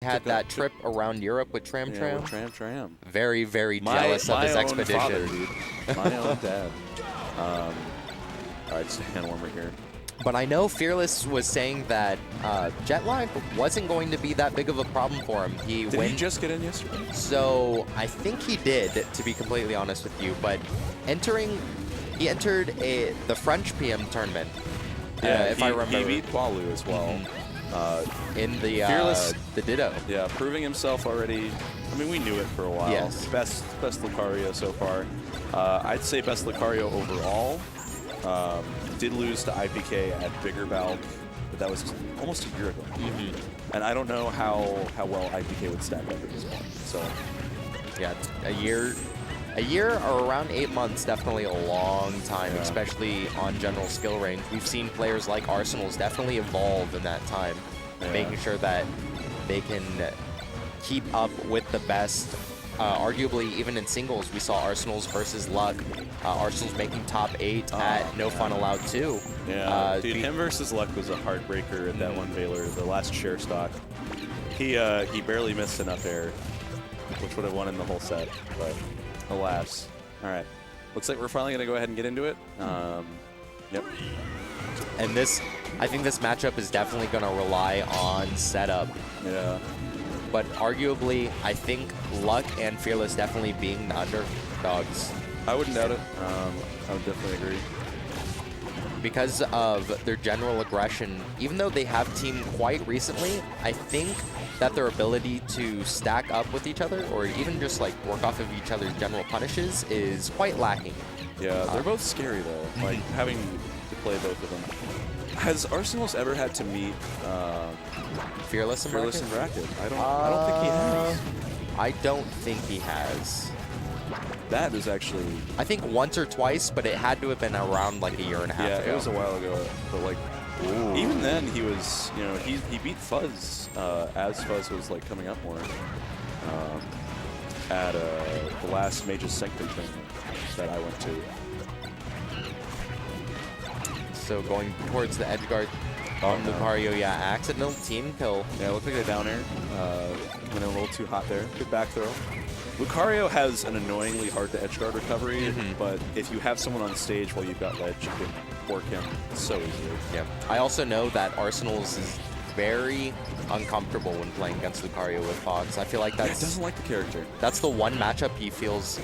had that trip around Europe with Tram. With Tram. Very, very jealous of this expedition. Father, dude. My own dad. All right, just a hand warmer here. But I know Fearless was saying that jet lag wasn't going to be that big of a problem for him. Did he just get in yesterday? So I think he did, to be completely honest with you. But he entered the French PM tournament. Yeah, if I remember. He beat Palu as well. In the Fearless, the Ditto. Yeah, proving himself already. I mean, we knew it for a while. Yes. Best Lucario so far. I'd say best Lucario overall. Did lose to IPK at Bigger Valve, but that was almost a year ago. And I don't know how well IPK would stack up at this point. So, yeah, a year or around 8 months, definitely a long time, especially on general skill range. We've seen players like Arsenal's definitely evolve in that time, making sure that they can keep up with the best. Arguably, even in singles, we saw Arsenal's versus Luck. Arsenal's making top 8 at No Fun Allowed 2. Yeah, dude, him versus Luck was a heartbreaker at that one Baylor, the last share stock. He barely missed an up air, which would have won in the whole set, but alas. All right, looks like we're finally going to go ahead and get into it. Yep. And I think this matchup is definitely going to rely on setup. Yeah. But arguably, I think Luck and Fearless definitely being the underdogs. I wouldn't doubt it. I would definitely agree. Because of their general aggression, even though they have teamed quite recently, I think that their ability to stack up with each other or even just like work off of each other's general punishes is quite lacking. Yeah, they're both scary though, like having to play both of them. Has Arsenal's ever had to meet Fearless in bracket? I don't think he has. I don't think he has. That is actually... I think once or twice, but it had to have been around like a year and a half ago. Yeah, it was a while ago. But like, even then he was, you know, he beat Fuzz as Fuzz was like coming up more at the last Mage's Sanctum tournament that I went to. So going towards the edge guard on Lucario, yeah, accidental team kill. Yeah, looked like a down air. Went a little too hot there. Good back throw. Lucario has an annoyingly hard to edge guard recovery, but if you have someone on stage while you've got ledge, you can work him so easily. Yeah. I also know that Arsenal's is very uncomfortable when playing against Lucario with Fox. I feel like that's... He doesn't like the character. That's the one matchup he feels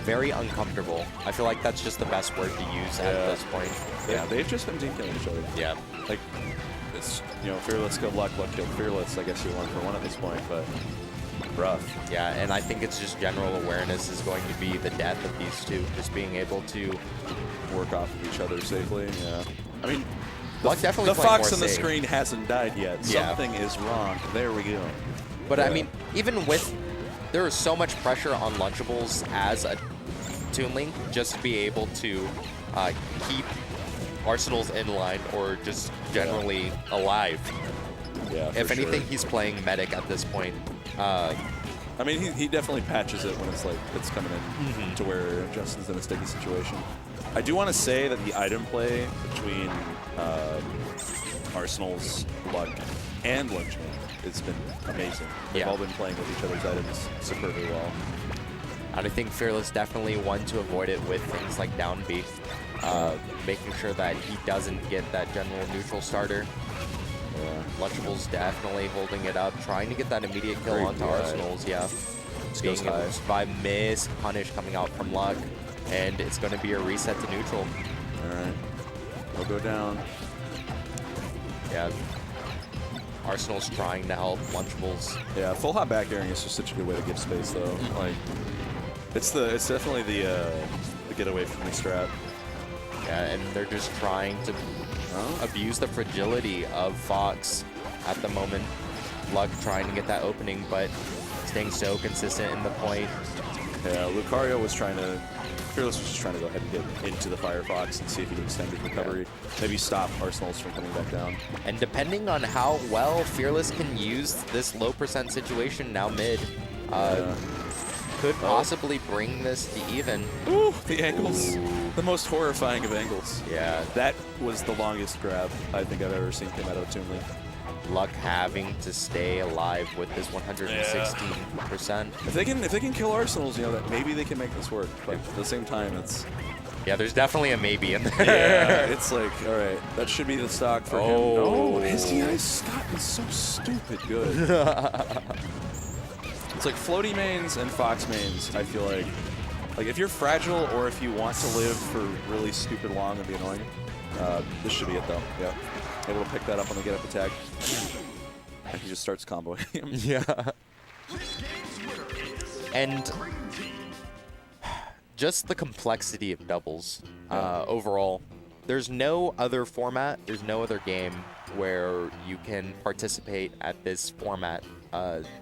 very uncomfortable. I feel like that's just the best word to use at this point. Yeah, they've just been team killing each other. Yeah. Like, it's, you know, Fearless killed Luck, Luck killed Fearless. I guess you 1-for-1 at this point, but rough. Yeah, and I think it's just general awareness is going to be the death of these two. Just being able to work off of each other safely. Yeah. I mean, the fox on the screen hasn't died yet. Something is wrong. There we go. But I mean, even with, there is so much pressure on Lunchables as a Toon Link just to be able to keep Arsenal's in line or just generally alive. Yeah, if anything, he's playing medic at this point. I mean, he definitely patches it when it's like it's coming in to where Justin's in a sticky situation. I do want to say that the item play between Arsenal's Luck and Lunchables, it's been amazing. They've all been playing with each other's items superbly well. And I think Fearless definitely one to avoid it with things like down B, making sure that he doesn't get that general neutral starter. Lunchables definitely holding it up, trying to get that immediate kill onto Arsenal's, being able to survive, miss, punish coming out from Luck, and it's going to be a reset to neutral. Alright, we'll go down. Yeah, Arsenal's trying to help Lunchables. Yeah, full hop back airing is just such a good way to give space though. Like, it's definitely the getaway from the strat. Yeah, and they're just trying to abuse the fragility of Fox at the moment. Luck trying to get that opening, but staying so consistent in the point. Yeah, Lucario was trying to... Fearless was just trying to go ahead and get into the Firefox and see if he could extend his recovery. Maybe stop Arsenal's from coming back down. And depending on how well Fearless can use this low percent situation now mid, could possibly bring this to even. Ooh, the angles. The most horrifying of angles. Yeah. That was the longest grab I think I've ever seen come out of a Toon Link. Luck having to stay alive with this 116%. If they can kill Arsenals, you know, that maybe they can make this work. But at the same time, it's Yeah, there's definitely a maybe in there. yeah, it's like, all right, that should be the stock for him. Oh. No, his DI stock is so stupid good. It's like floaty mains and fox mains, I feel like if you're fragile or if you want to live for really stupid long and be annoying, this should be it though. Yeah. Able to pick that up on the get up attack. And he just starts comboing him. Yeah. And just the complexity of doubles overall. There's no other format, there's no other game where you can participate at this format,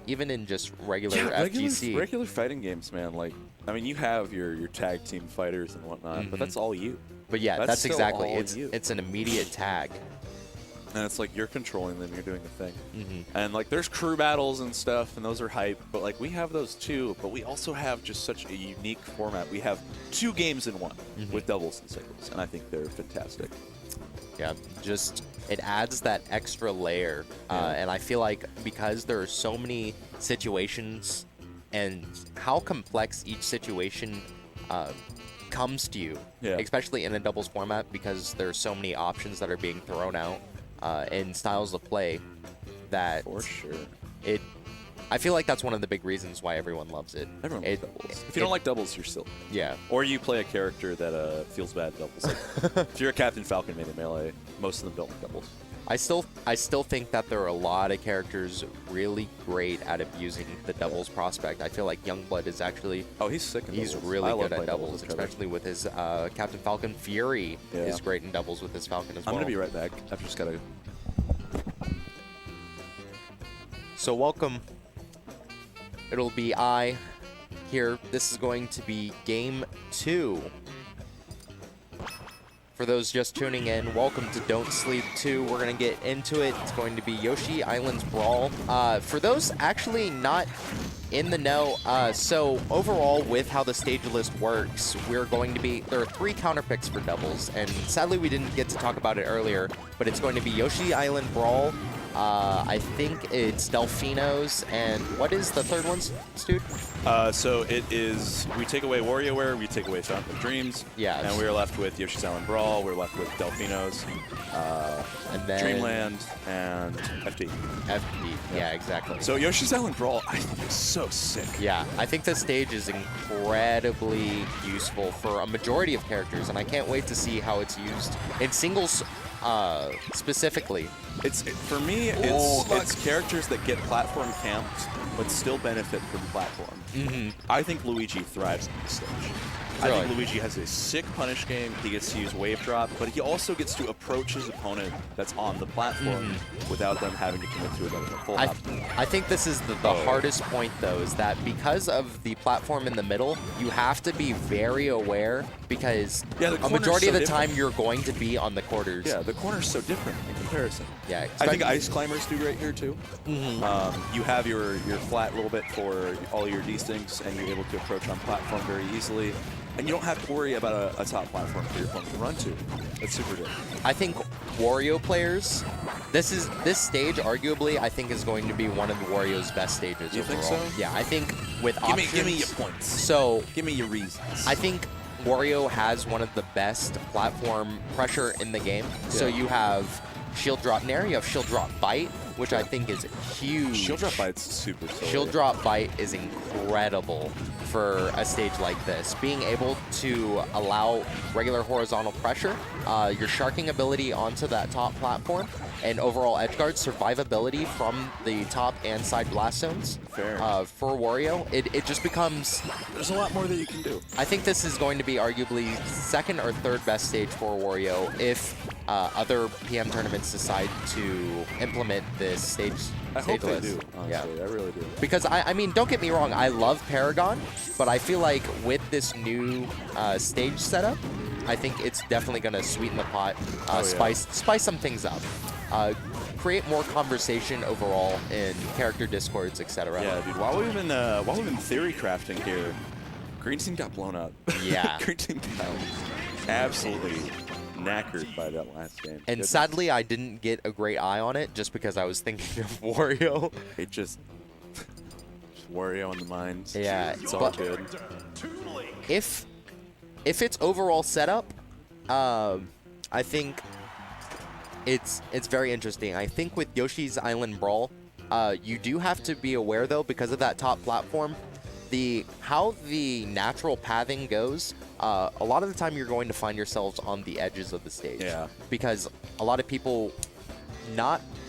even in just regular FGC. Regular fighting games, man. Like, I mean, you have your tag team fighters and whatnot, but that's all you. But yeah, that's exactly. You. It's an immediate tag. And it's like you're controlling them, you're doing the thing. And like there's crew battles and stuff, and those are hype, but like we have those too, but we also have just such a unique format. We have 2 games in one with doubles and singles, and I think they're fantastic. Yeah, just it adds that extra layer, and I feel like because there are so many situations and how complex each situation comes to you, especially in a doubles format, because there's so many options that are being thrown out in styles of play, that for sure I feel like that's one of the big reasons why everyone loves it. Everyone loves doubles. If you don't like doubles, you're still or you play a character that feels bad at doubles. Like, if you're a Captain Falcon main in Melee, most of them don't like doubles. I still think that there are a lot of characters really great at abusing the doubles prospect. I feel like Youngblood is actually he's sick in he's doubles. really good at doubles, especially with his Captain Falcon. Fury is great in doubles with his Falcon as well. I'm gonna be right back. I've just gotta. So welcome. It'll be I here. This is going to be game 2. For those just tuning in, welcome to Don't Sleep 2. We're going to get into it. It's going to be Yoshi Island's Brawl. For those actually not in the know, so overall with how the stage list works, we're going to be, there are 3 counter picks for doubles, and sadly we didn't get to talk about it earlier, but it's going to be Yoshi Island Brawl. I think it's Delfino's, and what is the third one, Stu? So it is, we take away WarioWare, we take away Fountain of Dreams, and we're left with Yoshi's Island Brawl, we're left with Delfino's, and then Dreamland, and FD. Yeah, exactly. So Yoshi's Island Brawl, I think is so sick. Yeah, I think this stage is incredibly useful for a majority of characters, and I can't wait to see how it's used in singles specifically. For me, it's characters that get platform camped but still benefit from platform. I think Luigi thrives on this stage. I think Luigi has a sick punish game. He gets to use wave drop, but he also gets to approach his opponent that's on the platform without them having to commit to another full hop. I think this is the hardest point, though, is that because of the platform in the middle, you have to be very aware, because a majority of the time you're going to be on the quarters. Yeah, the corner's so different in comparison. Yeah, I think Ice Climbers do great here, too. You have your flat little bit for all your D-stinks, and you're able to approach on platform very easily. And you don't have to worry about a top platform for your opponent to run to. That's super good. I think Wario players, this stage arguably I think is going to be one of Wario's best stages overall. You think so? Yeah, I think with options. Give me your points. So give me your reasons. I think Wario has one of the best platform pressure in the game. Yeah. So you have Shield Drop Nair, you have Shield Drop Bite, which I think is huge. Shield Drop Bite's super silly. Shield Drop Bite is incredible for a stage like this. Being able to allow regular horizontal pressure, your sharking ability onto that top platform, and overall edgeguard survivability from the top and side blast zones. Fair. For Wario, it just becomes... There's a lot more that you can do. I think this is going to be arguably second or third best stage for Wario if other PM tournaments decide to implement this stage list. I hope they do, honestly. I really do. Because, I mean, don't get me wrong, I love Paragon, but I feel like with this new stage setup, I think it's definitely going to sweeten the pot, spice some things up, create more conversation overall in character discords, etc. Yeah, dude. While we've been theory crafting here, Green Team got blown up. Yeah. Green Team got absolutely knackered by that last game. And sadly, I didn't get a great eye on it just because I was thinking of Wario. It just Wario in the mind. Yeah, it's all good. If it's overall setup, I think it's very interesting. I think with Yoshi's Island Brawl, you do have to be aware though, because of that top platform, how the natural pathing goes. A lot of the time you're going to find yourselves on the edges of the stage. Yeah. Because a lot of people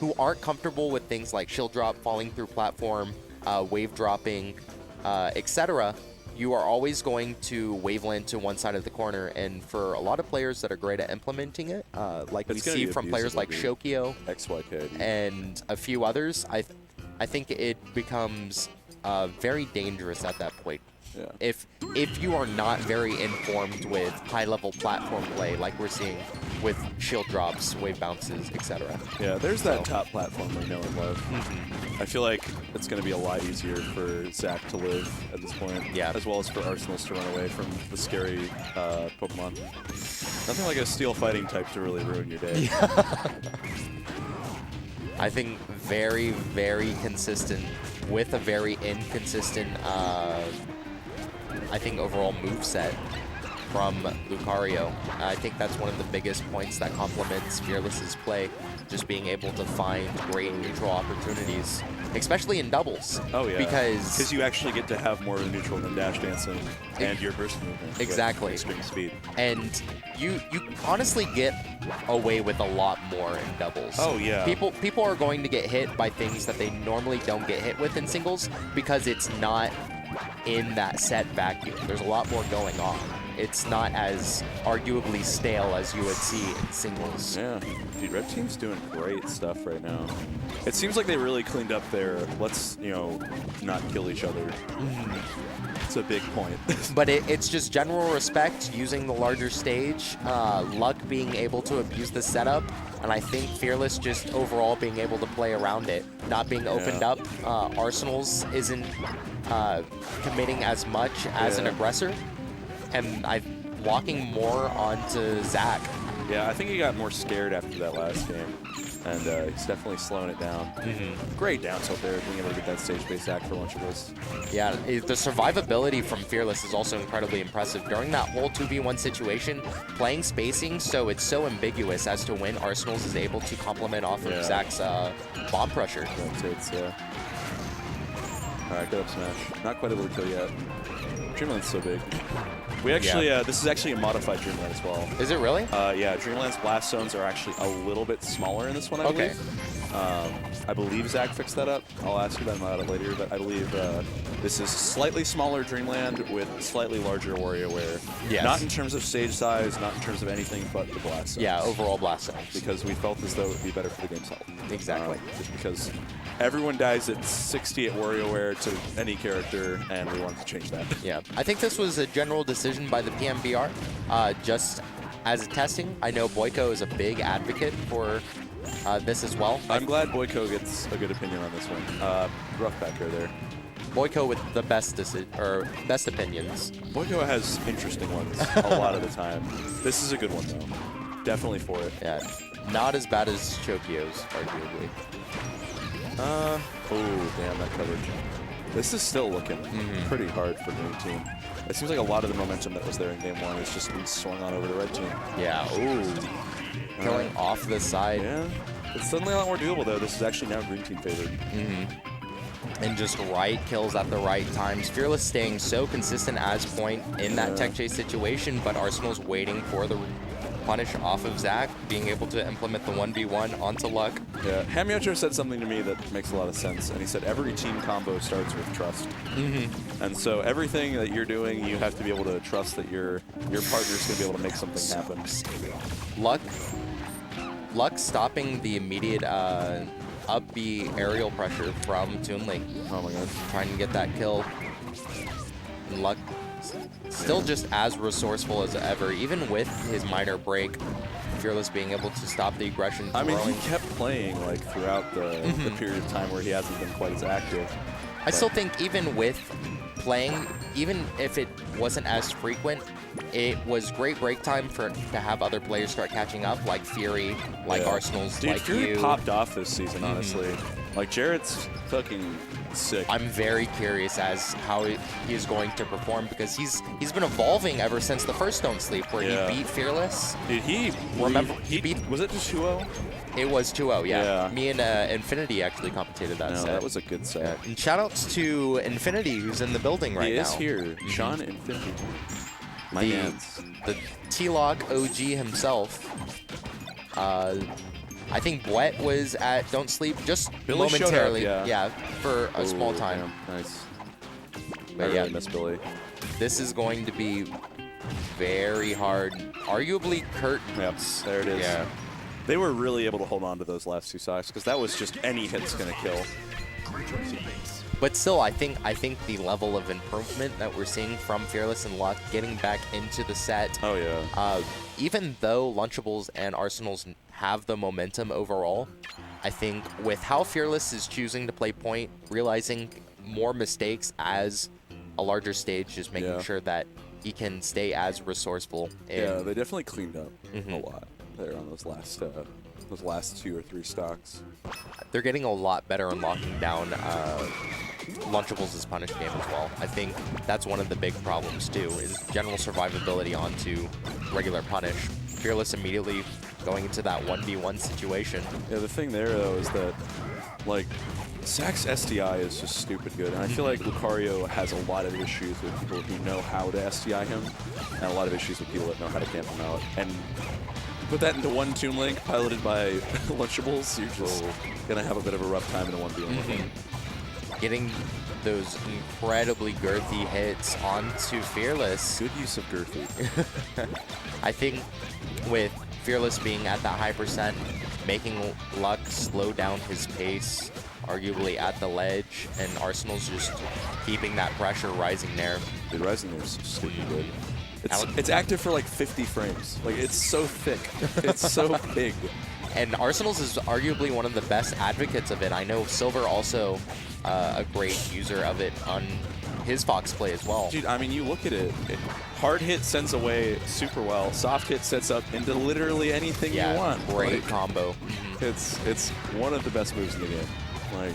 who aren't comfortable with things like shield drop, falling through platform, wave dropping, etc., you are always going to waveland to one side of the corner, and for a lot of players that are great at implementing it, like we see from players like Shokio XYK and a few others, I think it becomes very dangerous at that point. Yeah. If you are not very informed with high-level platform play, like we're seeing with shield drops, wave bounces, etc. Yeah, there's that top platform we know and love. I feel like it's going to be a lot easier for Zach to live at this point, yeah, as well as for Arsenals to run away from the scary Pokemon. Nothing like a steel fighting type to really ruin your day. I think very, very consistent with a very inconsistent, I think, overall moveset from Lucario. I think that's one of the biggest points that complements Fearless's play, just being able to find great neutral opportunities, especially in doubles. Oh yeah, because you actually get to have more of the neutral than dash dancing and your burst movement. Exactly. Extreme speed. And you honestly get away with a lot more in doubles. Oh yeah. People are going to get hit by things that they normally don't get hit with in singles because it's not in that set vacuum. There's a lot more going on. It's not as arguably stale as you would see in singles. Yeah, dude, Red Team's doing great stuff right now. It seems like they really cleaned up their let's, not kill each other. It's a big point. But it's just general respect, using the larger stage, luck being able to abuse the setup, and I think Fearless just overall being able to play around it, not being opened up. Arsenals isn't committing as much as an aggressor, and walking more onto Zach. Yeah, I think he got more scared after that last game, and he's definitely slowing it down. Great down tilt there, being able to get that stage-based act for Lunchables. Yeah, the survivability from Fearless is also incredibly impressive. During that whole 2v1 situation, playing spacing so it's so ambiguous as to when Arsenals is able to complement off of Zach's bomb pressure. That's it, yeah. All right, good up smash. Not quite able to kill yet. Dreamland's so big. We actually, this is actually a modified Dreamland as well. Is it really? Yeah, Dreamland's blast zones are actually a little bit smaller in this one, I believe. I believe Zach fixed that up. I'll ask you about it later, but I believe this is slightly smaller Dreamland with slightly larger WarioWare. Yes. Not in terms of stage size, not in terms of anything but the blast zones. Yeah, overall blast zones. Because we felt as though it would be better for the game's health. Exactly. Just because everyone dies at 60 at WarioWare to any character, and we wanted to change that. Yeah, I think this was a general decision by the PMBR. Just as a testing, I know Boyko is a big advocate for this as well. I'm glad Boyko gets a good opinion on this one. Rough back there. Boyko with the best opinions. Boyko has interesting ones a lot of the time. This is a good one though. Definitely for it. Yeah, not as bad as Chokio's, arguably. Oh, damn, that coverage. This is still looking pretty hard for the Green Team. It seems like a lot of the momentum that was there in Game 1 is just being swung on over the Red Team. Yeah, Killing off the side. Yeah, it's suddenly a lot more doable though. This is actually now Green Team favored. And just right kills at the right times. Fearless staying so consistent as point in that tech chase situation, but Arsenal's waiting for the punish off of Zach, being able to implement the 1v1 onto Luck. Yeah, Hamyocho said something to me that makes a lot of sense, and he said every team combo starts with trust. And so everything that you're doing, you have to be able to trust that your partner's going to be able to make something happen. Luck stopping the immediate up B aerial pressure from Toonley. Oh my god. Trying to get that kill. And Luck still just as resourceful as ever, even with his minor break. Fearless being able to stop the aggression. I mean, he kept playing like throughout the period of time where he hasn't been quite as active. I still think even with playing, even if it wasn't as frequent it was great break time to have other players start catching up, like Fury, like Arsenal's, Dude, like Fury you. popped off this season, honestly. Like, Jarrett's fucking sick. I'm very curious as how he is going to perform because he's been evolving ever since the first Don't Sleep, where he beat Fearless. Dude, he beat. Was it just 2-0? It was 2-0, yeah. Yeah. Me and Infinity actually commentated that set. That was a good set. And shoutouts to Infinity, who's in the building right now. He is here. Sean Infinity. My mans. The T-Lock OG himself. I think Bwet was at Don't Sleep just Billy momentarily. showed up, yeah. For a small time. Damn. Nice. But I really miss Billy. This is going to be very hard. Arguably curtains. Yep, there it is. Yeah. They were really able to hold on to those last two stocks because that was just any hit's going to kill. But still, I think the level of improvement that we're seeing from Fearless and Luck getting back into the set. Oh, yeah. Even though Lunchables and Arsenals have the momentum overall, I think with how Fearless is choosing to play point, realizing more mistakes as a larger stage, just making sure that he can stay as resourceful. Yeah, they definitely cleaned up a lot there on those last 2 or 3 stocks. They're getting a lot better on locking down Lunchables' punish game as well. I think that's one of the big problems too, is general survivability onto regular punish. Fearless immediately going into that 1v1 situation. Yeah, the thing there though is that, like, Sack's SDI is just stupid good, and I feel like Lucario has a lot of issues with people who know how to SDI him, and a lot of issues with people that know how to camp him out. And put that into one Toon Link piloted by Lunchables, you're just gonna have a bit of a rough time in a 1v1 with him. Getting those incredibly girthy hits onto Fearless. Good use of girthy. I think with Fearless being at that high percent, making Luck slow down his pace, arguably at the ledge, and Arsenal's just keeping that pressure rising there. Dude, rising there is stupid good. It's active for like 50 frames. Like, it's so thick. It's so big. And Arsenal's is arguably one of the best advocates of it. I know Silver also a great user of it on his Fox play as well. Dude, I mean, you look at it. Hard hit sends away super well. Soft hit sets up into literally anything you want. Great combo. It's one of the best moves in the game. Like,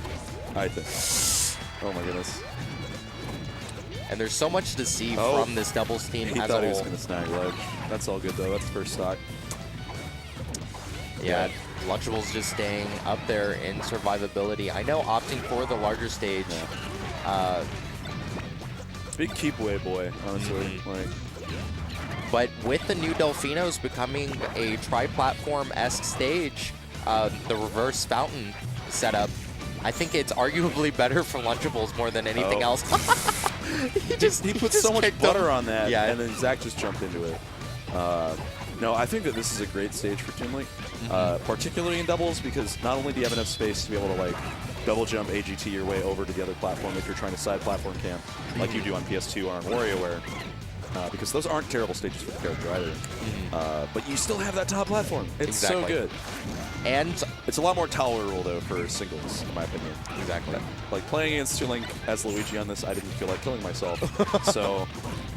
I think. Oh my goodness. And there's so much to see from this doubles team as a whole. He thought he was going to snag ledge. That's all good, though. That's first stock. Yeah, Lunchables just staying up there in survivability. I know opting for the larger stage. Big keep away boy, honestly. Like, but with the new Delfinos becoming a tri-platform-esque stage, the reverse fountain setup, I think it's arguably better for Lunchables more than anything else. he put so much butter on that, and then Zach just jumped into it. No, I think that this is a great stage for Toon Link, particularly in doubles, because not only do you have enough space to be able to like double jump AGT your way over to the other platform if you're trying to side platform camp, like you do on PS2 or on WarioWare, because those aren't terrible stages for the character either. But you still have that top platform. It's so good. And it's a lot more tolerable, though, for singles, in my opinion. Exactly. Like, playing against Toon Link as Luigi on this, I didn't feel like killing myself. So,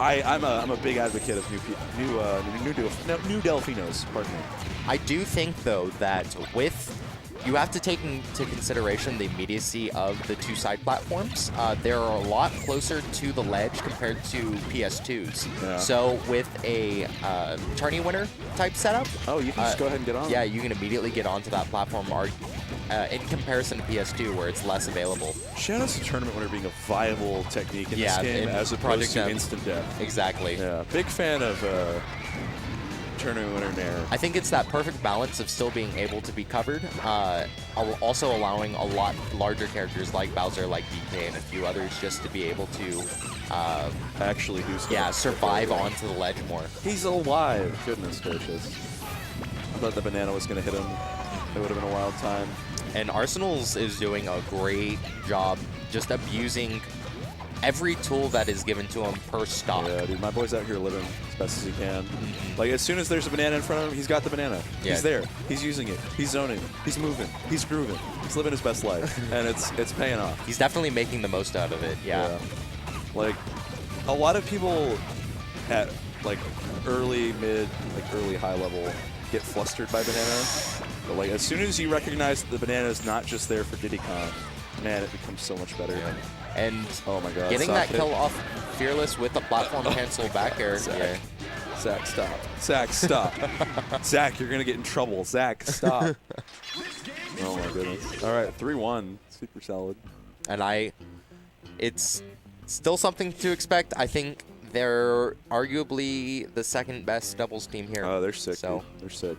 I'm a big advocate of new Delfinos, pardon me. I do think, though, that you have to take into consideration the immediacy of the two side platforms. They're a lot closer to the ledge compared to PS2s. Yeah. So with a tourney winner type setup, you can just go ahead and get on. Yeah, you can immediately get onto that platform in comparison to PS2 where it's less available. Shout out to tournament winner being a viable technique in this game as opposed to instant death. Exactly. Yeah, big fan of tournament winner Nair. I think it's that perfect balance of still being able to be covered, also allowing a lot larger characters like Bowser, like DK, and a few others just to be able to actually do stuff. Yeah, survive onto the ledge more. He's alive. Goodness gracious. I thought the banana was going to hit him. It would have been a wild time. And Arsenals is doing a great job just abusing every tool that is given to him per stock. Yeah, dude, my boy's out here living as best as he can. Like, as soon as there's a banana in front of him, he's got the banana. Yeah. He's there. He's using it. He's zoning. He's moving. He's grooving. He's living his best life, and it's paying off. He's definitely making the most out of it. Yeah. Like, a lot of people like early, mid, like early, high level get flustered by banana. But like as soon as you recognize that the banana is not just there for Diddy Kong, man, it becomes so much better. Yeah. And oh my god, getting soft that kill off Fearless with the platform cancel back air. Zach. Zach, stop. Zach, stop. Zach, you're gonna get in trouble. Zach, stop. Oh my goodness. All right, 3-1. Super solid. And it's still something to expect. I think they're arguably the second best doubles team here. Oh, they're sick. So Dude. They're sick.